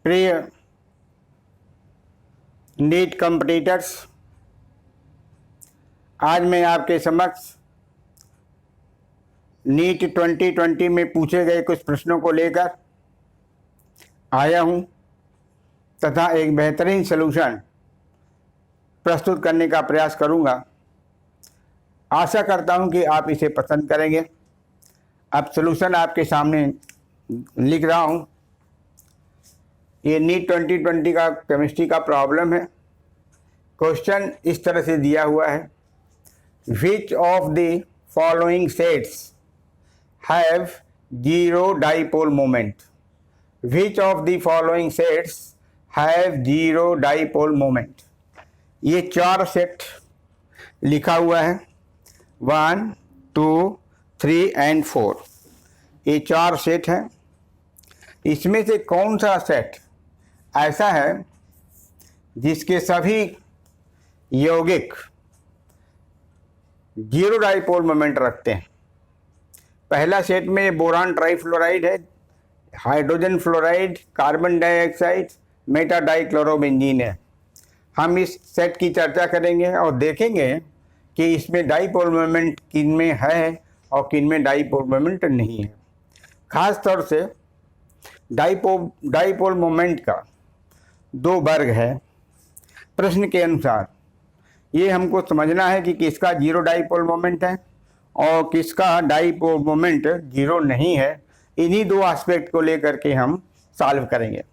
प्रिय NEET competitors, आज मैं आपके समक्ष नीट 2020 में पूछे गए कुछ प्रश्नों को लेकर आया हूं तथा एक बेहतरीन सलूशन प्रस्तुत करने का प्रयास करूंगा। आशा करता हूं कि आप इसे पसंद करेंगे। अब सलूशन आपके सामने लिख रहा हूं। ये नीट 2020 का केमिस्ट्री का प्रॉब्लम है। क्वेश्चन इस तरह से दिया हुआ है, which of the following sets have zero dipole moment. Which of the following sets have zero dipole moment. ये 4 सेट लिखा हुआ है, 1, 2, 3 एंड 4। ये 4 सेट हैं। इसमें से कौन सा सेट ऐसा है जिसके सभी यौगिक जीरो डाइपोल मोमेंट रखते हैं। पहला सेट में बोरान ट्राइफ्लोराइड है, hydrogen fluoride, carbon dioxide, Meta dichlorobenzene है। हम इस सेट की चर्चा करेंगे और देखेंगे कि इसमें डाइपोल मोमेंट किन में है और किन में डाइपोल मोमेंट नहीं है। खास तौर से डाइपोल मोमेंट का 2 वर्ग है। प्रश्न के अनुसार ये हमको समझना है कि किसका जीरो डाइपोल मोमेंट है और किसका डाइपोल मोमेंट जीरो नहीं है। इन्हीं 2 एस्पेक्ट को लेकर के हम सॉल्व करेंगे।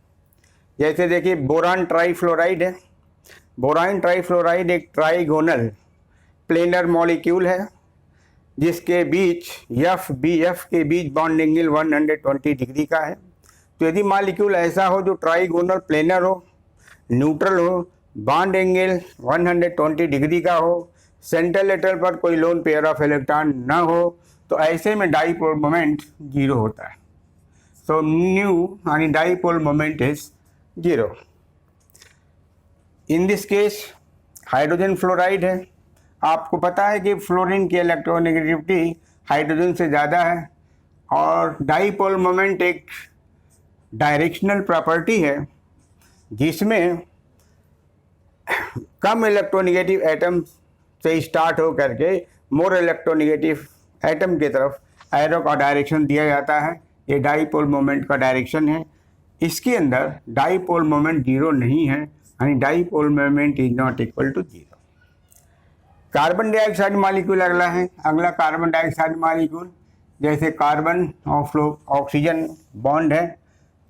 जैसे देखिए, बोरान ट्राइफ्लोराइड है। बोरान ट्राइफ्लोराइड एक ट्राइगोनल प्लेनर मॉलिक्यूल है जिसके बीच FBF के बीच बॉन्ड एंगल 120 डिग्री का है। तो यदि मॉलिक्यूल ऐसा हो जो ट्राइगोनल प्लेनर हो, न्यूट्रल हो, बॉन्ड एंगल 120 डिग्री का हो, सेंट्रल लेटर पर कोई लोन पेयर ऑफ इलेक्ट्रॉन न हो, तो ऐसे में डाइपोल मोमेंट जीरो होता है। सो न्यू यानी dipole moment is zero. In this case hydrogen fluoride है। आपको पता है कि फ्लोरीन की इलेक्ट्रोनेगेटिविटी हाइड्रोजन से ज़्यादा है और डाइपोल मोमेंट एक डायरेक्शनल प्रॉपर्टी है जिसमें कम इलेक्ट्रोनेगेटिव एटम से स्टार्ट हो करके मोर इलेक्ट्रोनेगेटिव एटम की तरफ एरो का डायरेक्शन दिया जाता है। ये डाइपोल मोमेंट का डायरेक्शन है। इसके अंदर डाइपोल मोमेंट जीरो नहीं है, यानी dipole moment is not equal to zero. Carbon dioxide molecule अगला कार्बन डाइऑक्साइड मॉलिक्यूल, जैसे कार्बन और ऑक्सीजन बॉन्ड है।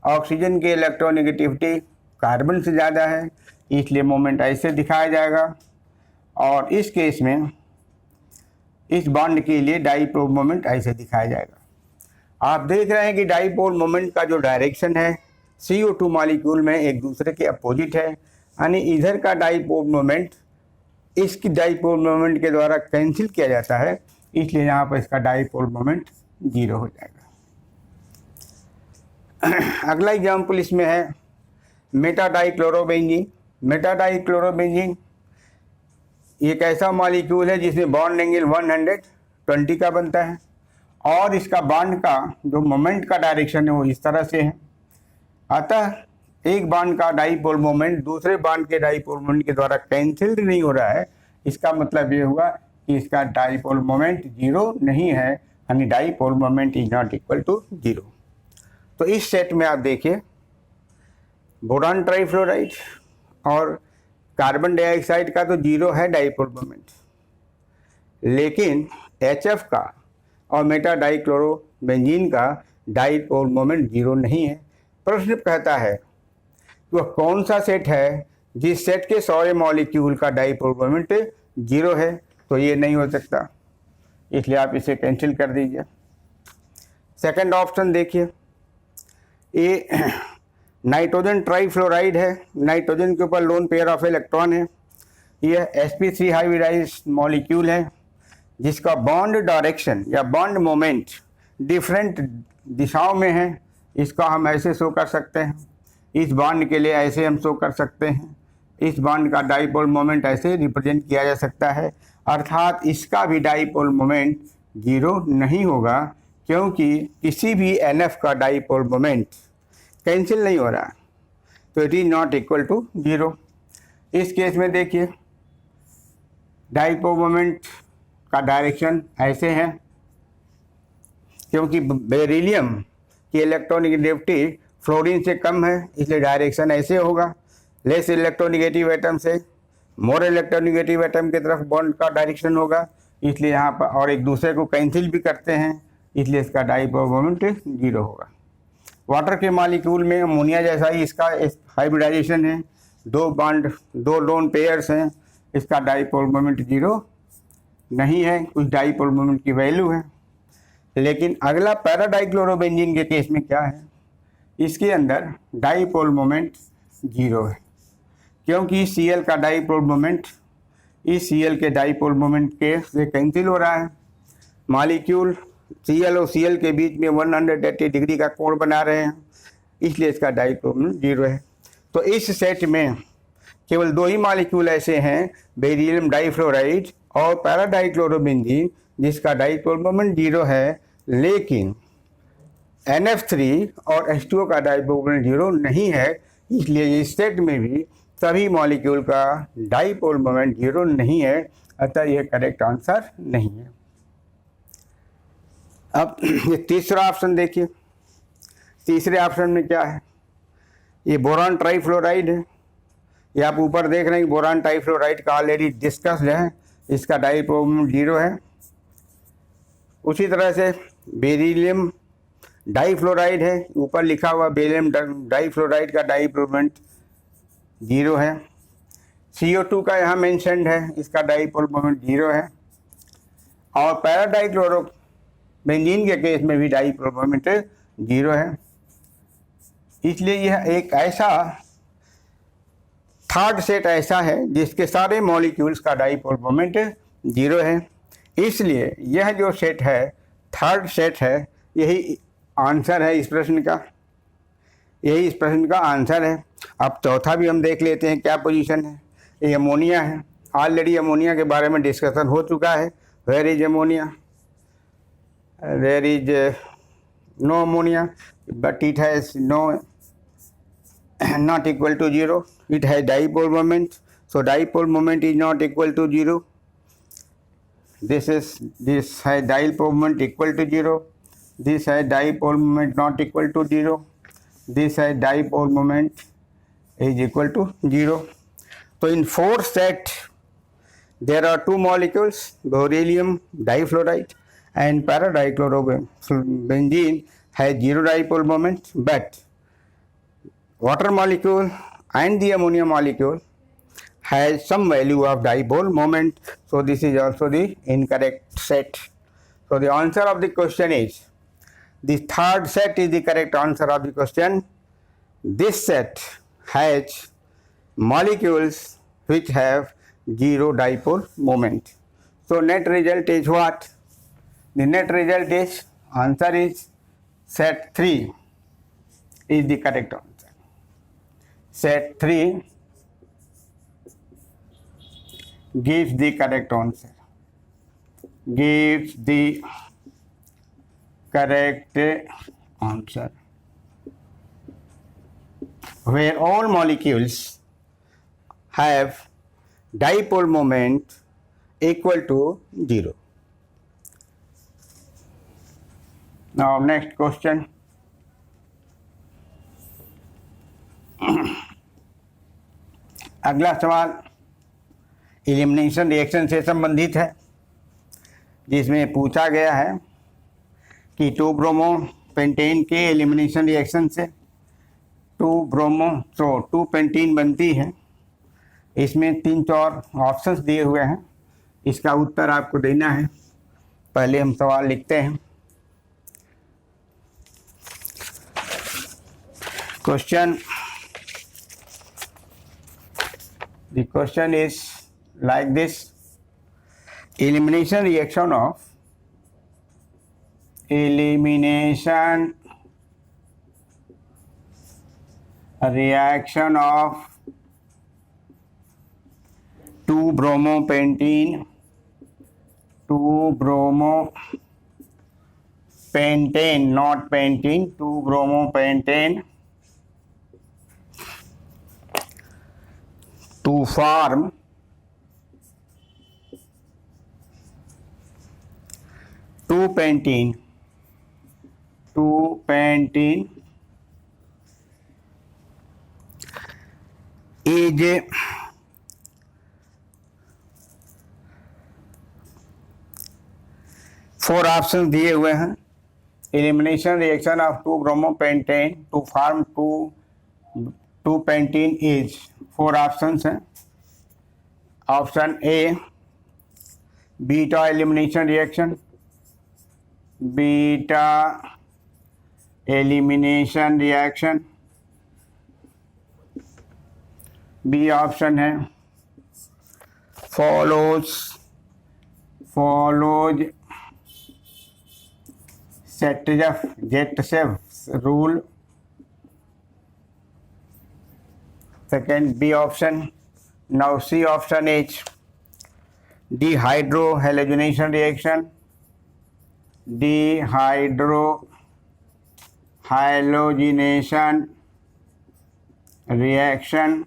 ऑक्सीजन की इलेक्ट्रोनेगेटिविटी कार्बन से ज़्यादा है, इसलिए मोमेंट ऐसे दिखाया जाएगा। और इस केस में इस बॉन्ड के लिए डाइपोल मोमेंट ऐसे दिखाया जाएगा। आप देख रहे हैं कि डाइपोल मोमेंट का जो डायरेक्शन है CO2 मॉलिक्यूल में एक दूसरे के अपोजिट है, यानी इधर का डाइपोल मोमेंट इसकी डाइपोल मोमेंट के द्वारा कैंसिल किया जाता है, इसलिए यहाँ पर इसका डाइपोल मोमेंट जीरो हो जाएगा। अगला एग्जाम्पल इसमें है मेटा डाइक्लोरोबेंजीन। मेटा डाइक्लोरोबेंजीन एक ऐसा मॉलिक्यूल है जिसमें बॉन्ड एंगल 120 का बनता है और इसका बॉन्ड का जो मोमेंट का डायरेक्शन है वो इस तरह से है। अतः एक बॉन्ड का डाइपोल मोमेंट दूसरे बॉन्ड के डाइपोल मोमेंट के द्वारा कैंसिल नहीं हो रहा है। इसका मतलब ये हुआ कि इसका डाइपोल मोमेंट जीरो नहीं है, यानी dipole moment is not equal to zero. तो इस सेट में आप देखिए, बोरान ट्राइफ्लोराइड और कार्बन डाइऑक्साइड का तो जीरो है डाइपोल मोमेंट, लेकिन HF का और मेटा डाइक्लोरोबेंजीन का डाइपोल मोमेंट जीरो नहीं है। प्रश्न कहता है वह कौन सा सेट है जिस सेट के सारे मॉलिक्यूल का डाइपोल मोमेंट जीरो है। तो ये नहीं हो सकता, इसलिए आप इसे कैंसिल कर दीजिए। सेकंड ऑप्शन देखिए, ये नाइट्रोजन ट्राइफ्लोराइड है। नाइट्रोजन के ऊपर लोन पेयर ऑफ इलेक्ट्रॉन है। यह sp3 हाइब्रिडाइज्ड मॉलिक्यूल है जिसका बॉन्ड डायरेक्शन या बॉन्ड मोमेंट डिफरेंट दिशाओं में है। इसका हम ऐसे शो कर सकते हैं, इस बॉन्ड के लिए ऐसे हम शो कर सकते हैं, इस बॉन्ड का डाइपोल मोमेंट ऐसे रिप्रेजेंट किया जा सकता है। अर्थात इसका भी डाइपोल मोमेंट जीरो नहीं होगा, क्योंकि किसी भी NF का डाइपोल मोमेंट कैंसिल नहीं हो रहा। तो it is not equal to 0। इस केस में देखिए डाइपोल मोमेंट का डायरेक्शन ऐसे है, क्योंकि बेरिलियम की इलेक्ट्रोनेगेटिविटी फ्लोरीन से कम है, इसलिए डायरेक्शन ऐसे होगा। लेस इलेक्ट्रोनेगेटिव एटम से मोर इलेक्ट्रोनेगेटिव एटम की तरफ बॉन्ड का डायरेक्शन होगा, इसलिए यहाँ पर और एक दूसरे को कैंसिल भी करते हैं, इसलिए इसका डाइपोल मोमेंट 0 होगा। वाटर के मॉलिक्यूल में अमोनिया जैसा ही इसका हाइब्रिडाइजेशन है, 2 बॉन्ड 2 लोन पेयर्स हैं, इसका डाइपोल मोमेंट 0 नहीं है, कुछ डाइपोल मोमेंट की वैल्यू है। लेकिन अगला पैराडाइक्लोरोबेंजीन के केस में क्या है, इसके अंदर डाइपोल मोमेंट 0 है, क्योंकि Cl का डाइपोल मोमेंट इस Cl के डाइपोल मोमेंट के से कैंसिल हो रहा है। मॉलिक्यूल Cl और Cl के बीच में 180 डिग्री का कोण बना रहे हैं, इसलिए इसका डाइपोल मोमेंट 0 है। तो इस सेट में केवल 2 ही मॉलिक्यूल ऐसे हैं, बेरिलियम डाइफ्लोराइड और पैराडाइक्लोरोबेंजीन, जिसका डाइपोल मोमेंट 0 है, लेकिन NF3 और H2O का डाइपोल मोमेंट 0 नहीं है, इसलिए इस सेट में भी सभी मॉलिक्यूल का डाइपोल मोमेंट 0 नहीं है, अतः यह करेक्ट आंसर नहीं है। अब ये तीसरा ऑप्शन देखिए, तीसरे ऑप्शन में क्या है, ये बोरान ट्राइफ्लोराइड है, ये आप ऊपर देख रहे हैं कि बोरान ट्राइफ्लोराइड का ऑलरेडी डिस्कस्ड है, इसका डाइपोल मोमेंट 0 है। उसी तरह से बेरिलियम डाइफ्लोराइड है, ऊपर लिखा हुआ बेरिलियम डाइफ्लोराइड का डाइपोल मोमेंट 0 है। CO2 का यहाँ मेंशन्ड है, इसका डाइपोल मोमेंट 0 है। और पैराडाइक्लोरोबेंजीन के केस में भी डाइपोल मोमेंट 0 है। इसलिए यह एक ऐसा थर्ड सेट ऐसा है जिसके सारे मॉलिक्यूल्स का डाइपोल मोमेंट 0 है। इसलिए यह जो सेट है, थर्ड सेट है, यही आंसर है इस प्रश्न का, यही इस प्रश्न का आंसर है। अब चौथा भी हम देख लेते हैं क्या पोजीशन है। ये अमोनिया है, ऑलरेडी अमोनिया के बारे में डिस्कशन हो चुका है। Where is ammonia, there is no ammonia but it has no not equal to 0, it has dipole moment, so dipole moment is not equal to 0. This has dipole moment equal to 0, this has dipole moment not equal to 0, this has dipole moment is equal to 0. So in fourth set there are 2 molecules, beryllium difluoride and paradichlorobenzene has 0 dipole moment, but water molecule and the ammonia molecule has some value of dipole moment, so this is also the incorrect set. So the answer of the question is, the third set is the correct answer of the question. This set has molecules which have 0 dipole moment. So net result is what? The net result is, answer is set 3 is the correct answer. Set 3 gives the correct answer. Gives the correct answer. Where all molecules have dipole moment equal to 0. Now next question. अगला सवाल elimination reaction से संबंधित है, जिसमें पूछा गया है कि 2 ब्रोमो पेंटेन के एलिमिनेशन रिएक्शन से 2 पेंटीन बनती है। इसमें 3-4 ऑप्शंस दिए हुए हैं, इसका उत्तर आपको देना है। पहले हम सवाल लिखते हैं। Question, the question is like this: elimination reaction of 2 bromopentane, 2 bromopentane, not pentene, 2 bromopentane to form two pentene is four option दिए हुए हैं। Elimination reaction of two bromopentane to form two pentene is, four options हैं। Option A beta elimination reaction, beta elimination reaction. B option है follows Zettchev rule। Second B option। Now C option is dehydrohalogenation reaction, dehydrohalogenation reaction,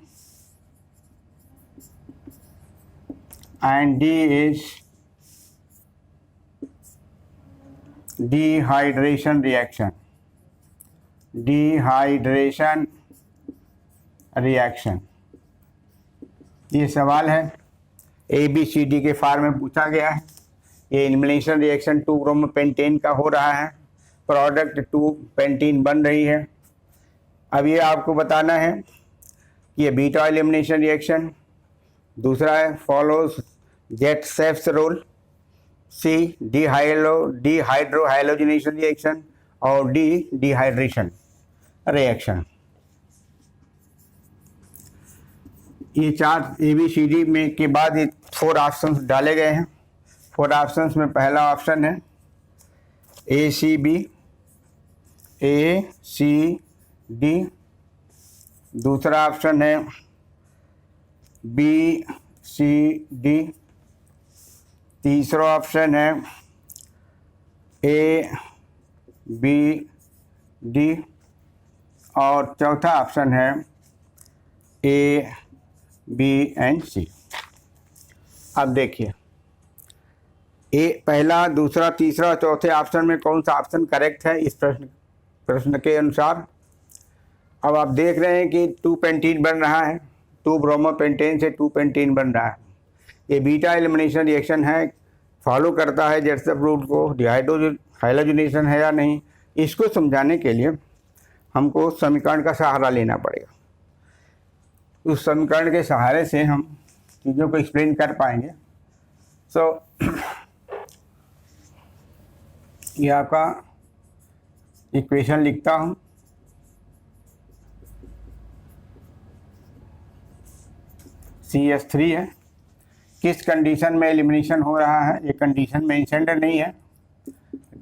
and D is dehydration reaction, dehydration reaction। ये सवाल है ABCD के form में पूछा गया है। ये एलिमिनेशन रिएक्शन 2 ब्रोमोपेंटेन का हो रहा है, प्रोडक्ट 2 पेंटीन बन रही है। अब ये आपको बताना है कि ये बीटा एलिमिनेशन रिएक्शन, दूसरा है फॉलोज जेटसेव्स रूल, सी डिहाइड्रोहाइलोजिनेशन रिएक्शन, और डी डिहाइड्रेशन रिएक्शन। ये चार ABCD में के बाद ये 4 ऑप्शंस डाले गए हैं। 4 ऑप्शंस में पहला ऑप्शन है ACD, दूसरा ऑप्शन है BCD, तीसरा ऑप्शन है ABD, और चौथा ऑप्शन है A, B and C। अब देखिए पहला, दूसरा, तीसरा, चौथे ऑप्शन में कौन सा ऑप्शन करेक्ट है इस प्रश्न के अनुसार। अब आप देख रहे हैं कि 2 पेंटीन बन रहा है, 2 ब्रोमोपेंटेन से 2 पेंटीन बन रहा है। ये बीटा एलिमिनेशन रिएक्शन है, फॉलो करता है जेटसेव रूल को, डिहाइड्रोहाइलोजिनेशन है या नहीं। इसको समझाने के लिए हमको समीकरण का सहारा लेना पड़ेगा। उस समीकरण के सहारे से हम चीज़ों को एक्सप्लेन कर पाएंगे। ये आपका इक्वेशन लिखता हूँ। CH3 है। किस कंडीशन में एलिमिनेशन हो रहा है, ये कंडीशन मेंशन्ड नहीं है,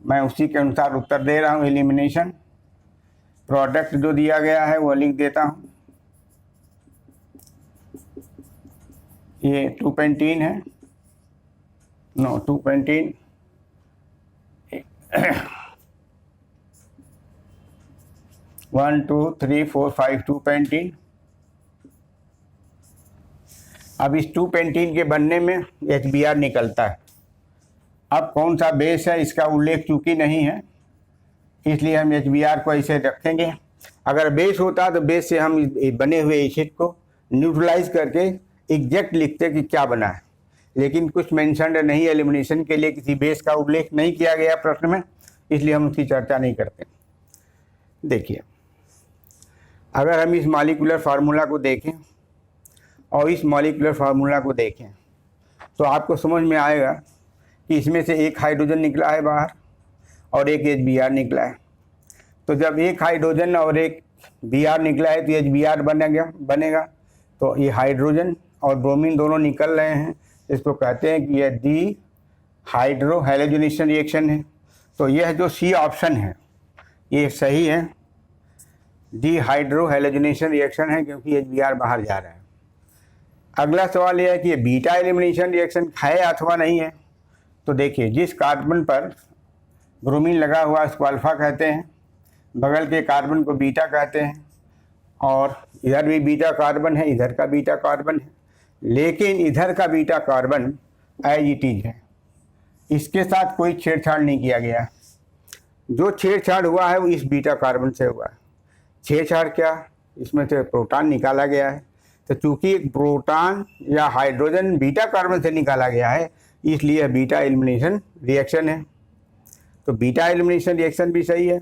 मैं उसी के अनुसार उत्तर दे रहा हूँ। एलिमिनेशन प्रोडक्ट जो दिया गया है वो लिख देता हूँ। ये 2 पेंटीन है, 2 पेंटीन 1 2 3 4 5 2 पेंटीन। अब इस 2 पेंटीन के बनने में HBr निकलता है। अब कौन सा बेस है इसका उल्लेख चूंकि नहीं है, इसलिए हम HBr को ऐसे रखेंगे। अगर बेस होता तो बेस से हम बने हुए एसिड को न्यूट्रलाइज करके एग्जैक्ट लिखते कि क्या बना है, लेकिन कुछ मेंशन्ड नहीं, एलिमिनेशन के लिए किसी बेस का उल्लेख नहीं किया गया प्रश्न में, इसलिए हम उसकी चर्चा नहीं करते। देखिए अगर हम इस मॉलिक्यूलर फार्मूला को देखें और इस मॉलिक्यूलर फार्मूला को देखें तो आपको समझ में आएगा कि इसमें से एक हाइड्रोजन निकला है बाहर और एक HBr निकला है। तो जब एक हाइड्रोजन और एक Br निकला है तो HBr बनेगा। तो ये हाइड्रोजन और ब्रोमीन दोनों निकल रहे हैं, इसको कहते हैं कि यह डिहाइड्रोहाइलोजिनेशन रिएक्शन है। तो यह जो C ऑप्शन है ये सही है, डिहाइड्रोहाइलोजिनेशन रिएक्शन है, क्योंकि HBr बाहर जा रहा है। अगला सवाल यह है कि ये बीटा एलिमिनेशन रिएक्शन है अथवा नहीं है। तो देखिए जिस कार्बन पर ब्रोमीन लगा हुआ उसको अल्फा कहते हैं, बगल के कार्बन को बीटा कहते हैं, और इधर भी बीटा कार्बन है, इधर का बीटा कार्बन है। लेकिन इधर का beta carbon as it is है, इसके साथ कोई छेड़छाड़ नहीं किया गया। जो छेड़छाड़ हुआ है वो इस बीटा कार्बन से हुआ है। छेड़छाड़ क्या, इसमें से प्रोटॉन निकाला गया है। तो चूंकि एक प्रोटॉन या हाइड्रोजन बीटा कार्बन से निकाला गया है, इसलिए बीटा एलिमिनेशन रिएक्शन है। तो बीटा एलिमिनेशन रिएक्शन भी सही है,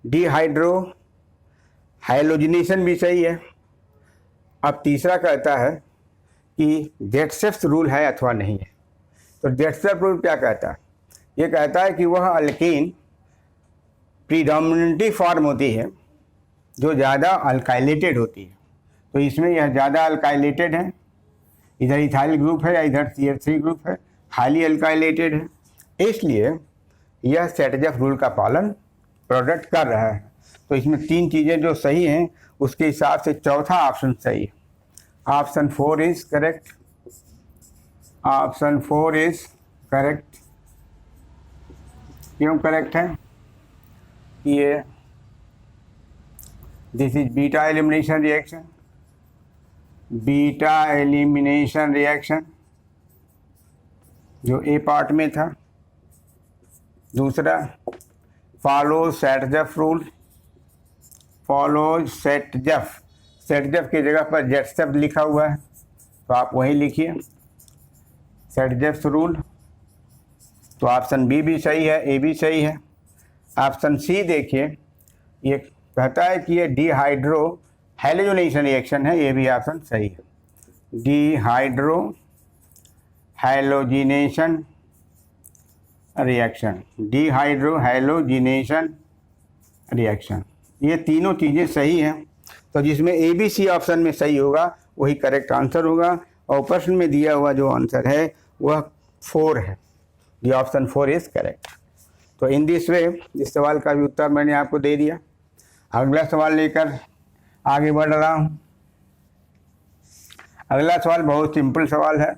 डिहाइड्रो हाइलोजिनेशन भी सही है। अब तीसरा कहता है कि जेटसेप्स रूल है अथवा नहीं है। तो जेटसेप्स रूल क्या कहता है? ये कहता है कि वह अल्कीन प्रीडोमिनेंटली फॉर्म होती है जो ज़्यादा अल्काइलेटेड होती है। तो इसमें यह ज़्यादा अल्काइलेटेड है, इधर इथाइल ग्रुप है या इधर CH3 ग्रुप है, हाईली अल्काइलेटेड है, इसलिए यह सेटजेफ रूल का पालन प्रोडक्ट कर रहा है। तो इसमें तीन चीज़ें जो सही हैं उसके हिसाब से चौथा ऑप्शन सही है। Option 4 is correct. Option 4 is correct. क्यों करेक्ट है? ये this is beta elimination reaction, beta elimination reaction जो ए पार्ट में था। दूसरा फॉलो सेटजेफ रूल, फॉलो सेटजेफ, सेटजेफ की जगह पर जेटसेप लिखा हुआ है तो आप वही लिखिए सेटजेफ रूल। तो ऑप्शन बी भी सही है, ए भी सही है। ऑप्शन सी देखिए, ये कहता है कि ये डिहाइड्रो हैलोजिनेशन रिएक्शन है, ये भी ऑप्शन सही है। Dehydro halogenation reaction, dehydro halogenation reaction, ये तीनों चीज़ें सही हैं। तो जिसमें ए बी सी ऑप्शन में सही होगा वही करेक्ट आंसर होगा। और प्रश्न में दिया हुआ जो आंसर है वह 4 है। The option 4 is correct. तो इन दिस वे इस सवाल का भी उत्तर मैंने आपको दे दिया। अगला सवाल लेकर आगे बढ़ रहा हूँ। अगला सवाल बहुत सिंपल सवाल है,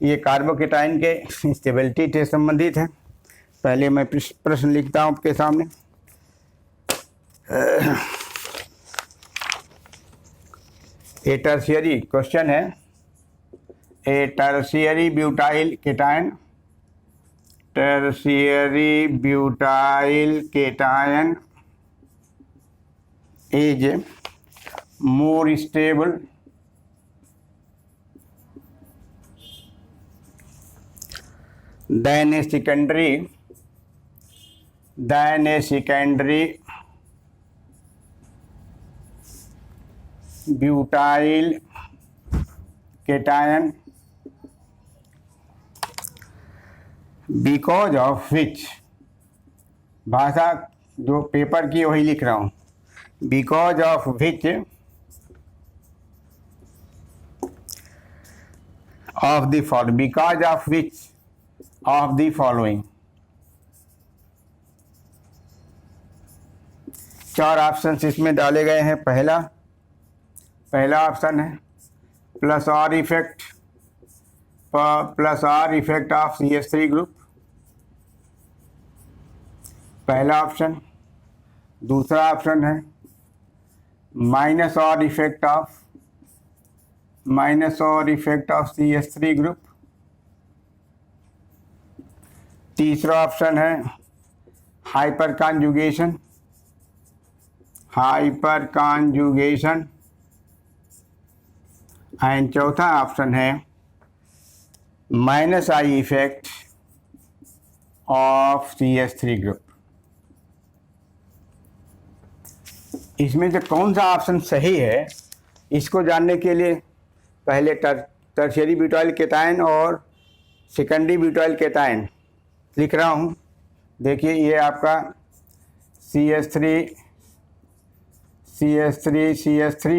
ये कार्बोकेटाइन के स्टेबिलिटी से संबंधित है। पहले मैं प्रश्न लिखता हूँ आपके सामने। ए टर्शियरी क्वेश्चन है, a tertiary butyl cation, tertiary butyl cation is more stable than a secondary butyl cation because of which, भाषा जो पेपर की वही लिख रहा हूँ, because of which of the following, because of which of the following। 4 option इसमें डाले गए हैं। पहला ऑप्शन है plus are effect of CH3 group, पहला ऑप्शन। दूसरा ऑप्शन है माइनस और इफेक्ट ऑफ CH3 ग्रुप। तीसरा ऑप्शन है हाइपर कॉन्जुगेशन एंड चौथा ऑप्शन है minus I effect of CH3 group. इसमें से कौन सा ऑप्शन सही है इसको जानने के लिए पहले टर्शियरी ब्यूटाइल केटायन और सेकेंडरी ब्यूटाइल केटायन लिख रहा हूँ। देखिए ये आपका CH3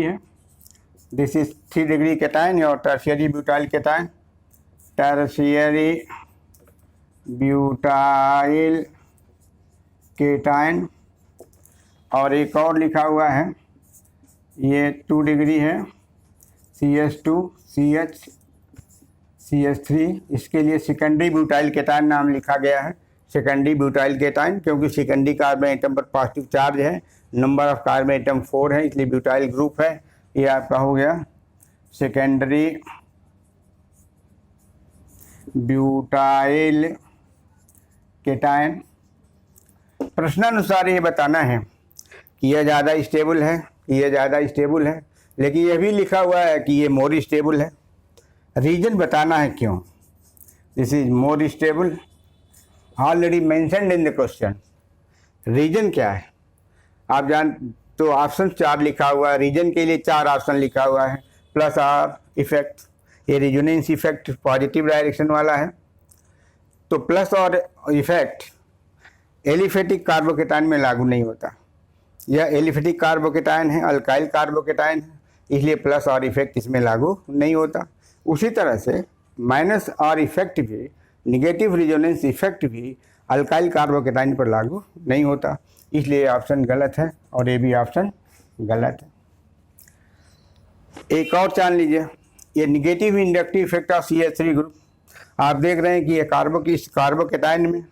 है, दिस इज 3 डिग्री केटायन और tertiary butyl cation, tertiary butyl cation. और एक और लिखा हुआ है, ये 2 डिग्री है, CH2 CH3, इसके लिए सेकेंडरी ब्यूटाइल केटायन नाम लिखा गया है। सेकेंडरी ब्यूटाइल केटायन क्योंकि सेकेंडरी कार्बन एटम पर पॉजिटिव चार्ज है, नंबर ऑफ कार्बन एटम 4 है, इसलिए ब्यूटाइल ग्रुप है। ये आपका हो गया सेकेंडरी ब्यूटाइल केटायन। प्रश्नानुसार ये बताना है कि यह ज़्यादा स्टेबल है, ये ज़्यादा स्टेबल है, लेकिन यह भी लिखा हुआ है कि ये मोर स्टेबल है। रीजन बताना है क्यों। This is more stable, already mentioned in the question. Reason क्या है आप जान, तो ऑप्शन 4 लिखा हुआ है, रीजन के लिए 4 ऑप्शन लिखा हुआ है। प्लस आर इफेक्ट, ये रिजोनेंस इफेक्ट पॉजिटिव डायरेक्शन वाला है, तो प्लस और इफेक्ट एलिफेटिक कार्बोकेटायन में लागू नहीं होता। यह एलिफेटिक कार्बोकेटायन है, अल्काइल कार्बोकेटायन है, इसलिए प्लस और इफेक्ट इसमें लागू नहीं होता। उसी तरह से माइनस और इफेक्ट भी, निगेटिव रिजोनेंस इफेक्ट भी अल्काइल कार्बोकेटायन पर लागू नहीं होता, इसलिए ऑप्शन गलत है और ये भी ऑप्शन गलत है। एक और जान लीजिए, ये negative inductive effect of CH3 group. आप देख रहे हैं कि ये कार्बोकेटायन में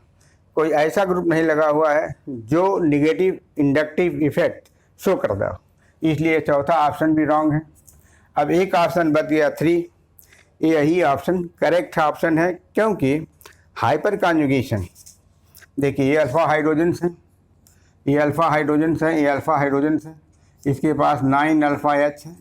कोई ऐसा ग्रुप नहीं लगा हुआ है जो निगेटिव इंडक्टिव इफेक्ट शो करता हो, इसलिए चौथा ऑप्शन भी रॉन्ग है। अब एक ऑप्शन बच गया 3, यही ऑप्शन करेक्ट ऑप्शन है, क्योंकि हाइपर कॉन्जुगेशन, देखिए ये अल्फा हाइड्रोजन्स हैं, ये अल्फा हाइड्रोजन्स हैं, ये अल्फा हाइड्रोजन्स हैं, इसके पास 9 अल्फा H है,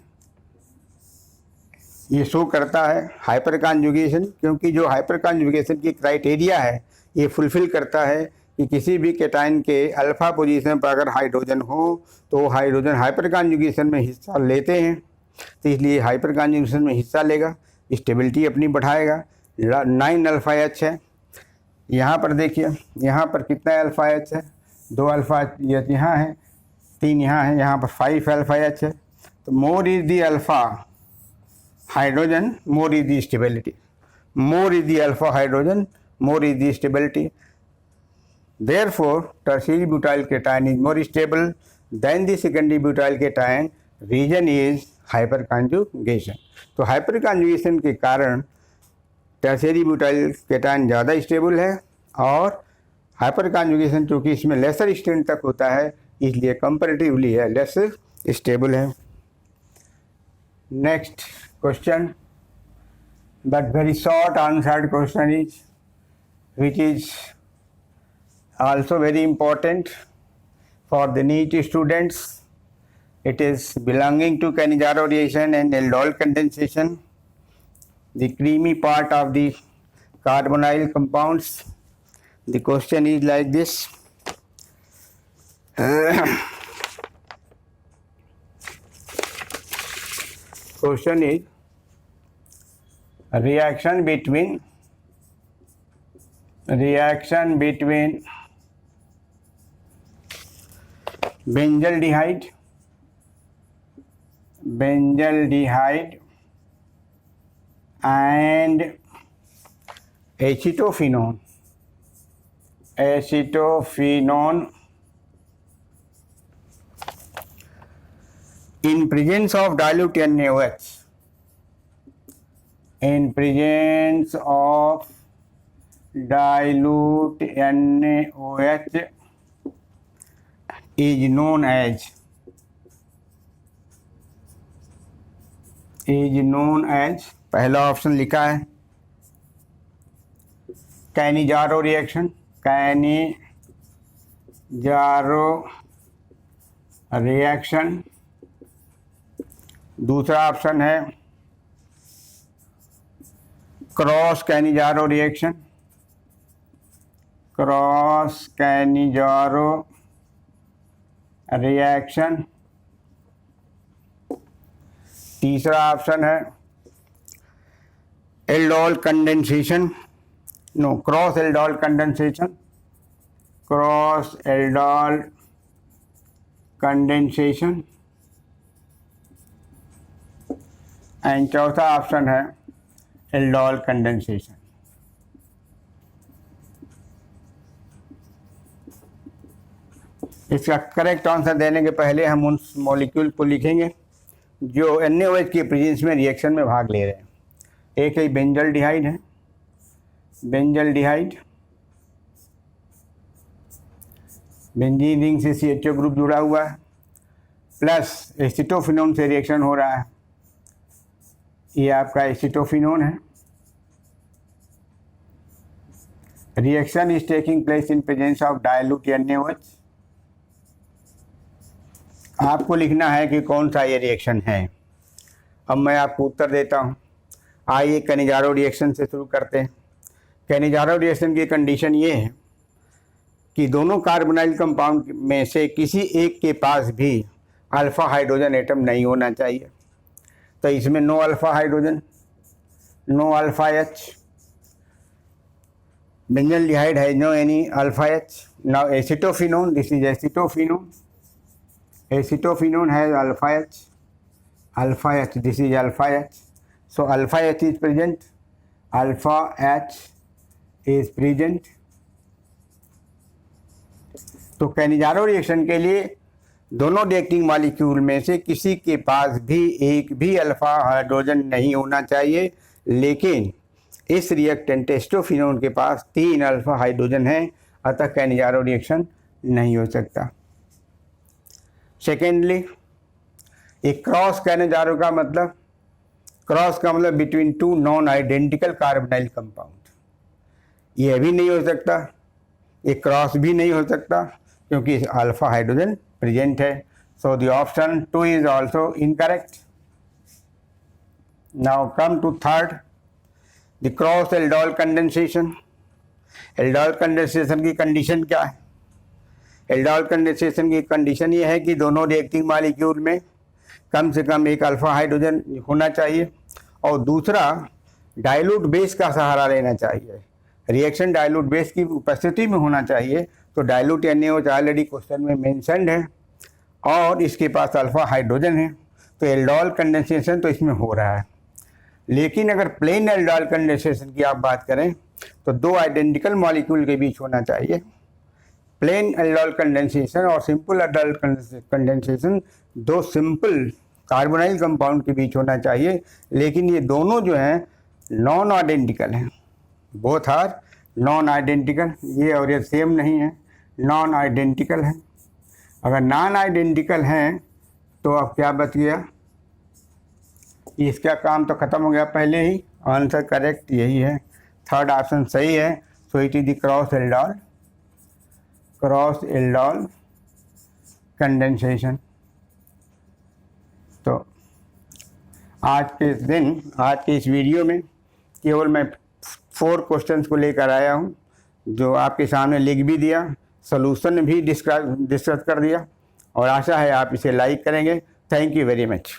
ये शो करता है हाइपर कॉन्जुगेशन, क्योंकि जो हाइपर कॉन्जुगेशन की क्राइटेरिया है ये फुलफिल करता है कि किसी भी केटाइन के अल्फा पोजीशन पर अगर हाइड्रोजन हो तो हाइड्रोजन हाइपर कॉन्जुगेशन में हिस्सा लेते हैं, तो इसलिए हाइपर कॉन्जुगेशन में हिस्सा लेगा, स्टेबिलिटी अपनी बढ़ाएगा। 9 अल्फा H है, यहाँ पर देखिए, यहाँ पर कितना अल्फा H है, 2 अल्फा H यहाँ है, 3 यहाँ है, यहाँ पर 5 अल्फा H है, तो more is the alpha hydrogen, more is the stability, more is the alpha hydrogen, more is the stability. Therefore, tertiary butyl cation is more stable than the secondary butyl cation. Reason is hyperconjugation. तो hyperconjugation के कारण tertiary butyl cation ज़्यादा stable है, और hyperconjugation चूँकि इसमें laser strength तक होता है, इसलिए कंपैरेटिवली है लेस स्टेबल है। Next question, but very short answered question is, which is also very important for the NEET students. It is belonging to Cannizzaro reaction and aldol condensation, the creamy part of the carbonyl compounds. The question is like this. Question is a reaction between benzaldehyde and acetophenone in presence of dilute NaOH, in presence of dilute NaOH is known as पहला option लिखा है Cannizzaro reaction, दूसरा option है cross Cannizzaro reaction, तीसरा option है aldol condensation, cross aldol condensation, and चौथा option है aldol condensation. इसका करेक्ट आंसर देने के पहले हम उन मॉलिक्यूल को लिखेंगे जो NaOH के प्रेजेंस में रिएक्शन में भाग ले रहे हैं। एक है बेंजल्डिहाइड है, बेंजीन रिंग से CHO ग्रुप जुड़ा हुआ है, प्लस एसिटोफिनोन से रिएक्शन हो रहा है, ये आपका एसिटोफिनोन है। Reaction is taking place in presence of dilute NaOH। आपको लिखना है कि कौन सा ये रिएक्शन है। अब मैं आपको उत्तर देता हूँ। आइए कैनिजारो रिएक्शन से शुरू करते हैं। कैनिजारो रिएक्शन की कंडीशन ये है कि दोनों कार्बोनाइल कंपाउंड में से किसी एक के पास भी अल्फा हाइड्रोजन एटम नहीं होना चाहिए। तो इसमें no alpha hydrogen, no alpha H। Benzaldehyde has no any alpha H। Now acetophenone, this is acetophenone. Acetophenone has alpha H, this is alpha H. So alpha H is present, alpha H is present. तो Cannizzaro reaction के लिए दोनों reacting molecule में से किसी के पास भी एक भी अल्फा हाइड्रोजन नहीं होना चाहिए, लेकिन इस रिएक्टेंट एसिटोफिनोन के पास 3 अल्फा हाइड्रोजन है, अतः कैनिजारो रिएक्शन नहीं हो सकता। सेकेंडली, एक क्रॉस कैनिजारो का मतलब, क्रॉस का मतलब between 2 non identical carbonyl compound. ये भी नहीं हो सकता, एक क्रॉस भी नहीं हो सकता क्योंकि अल्फा हाइड्रोजन प्रेजेंट है। So the option 2 is also incorrect. Now come to third, the cross aldol condensation. Aldol condensation की कंडीशन क्या है? एल्डोल कंडेंसेशन की कंडीशन ये है कि दोनों रिएक्टिंग मॉलिक्यूल में कम से कम एक अल्फा हाइड्रोजन होना चाहिए और दूसरा डाइल्यूट बेस का सहारा लेना चाहिए। रिएक्शन डाइल्यूट बेस की उपस्थिति में होना चाहिए। तो डाइल्यूट NaOH ऑलरेडी क्वेश्चन में मेंशन्ड है और इसके पास अल्फा हाइड्रोजन है, तो एल्डोल कंडेंसेशन तो इसमें हो रहा है। लेकिन अगर प्लेन एल्डोल कंडेंसेशन की आप बात करें तो 2 आइडेंटिकल मॉलिक्यूल के बीच होना चाहिए। प्लेन एल्डोल कंडेंसेशन और simple aldol condensation 2 simple carbonyl compound के बीच होना चाहिए, लेकिन ये दोनों जो हैं नॉन आइडेंटिकल हैं। बोथ आर नॉन आइडेंटिकल, ये और ये सेम नहीं है, नॉन आइडेंटिकल है। अगर नॉन आइडेंटिकल हैं तो अब क्या बच गया? इसका काम तो ख़त्म हो गया पहले ही। आंसर करेक्ट यही है, थर्ड ऑप्शन सही है। So it is the cross aldol condensation. तो आज के इस वीडियो में केवल मैं 4 क्वेश्चंस को लेकर आया हूँ, जो आपके सामने लिख भी दिया, सॉल्यूशन भी डिस्कस कर दिया, और आशा है आप इसे लाइक करेंगे। Thank you very much.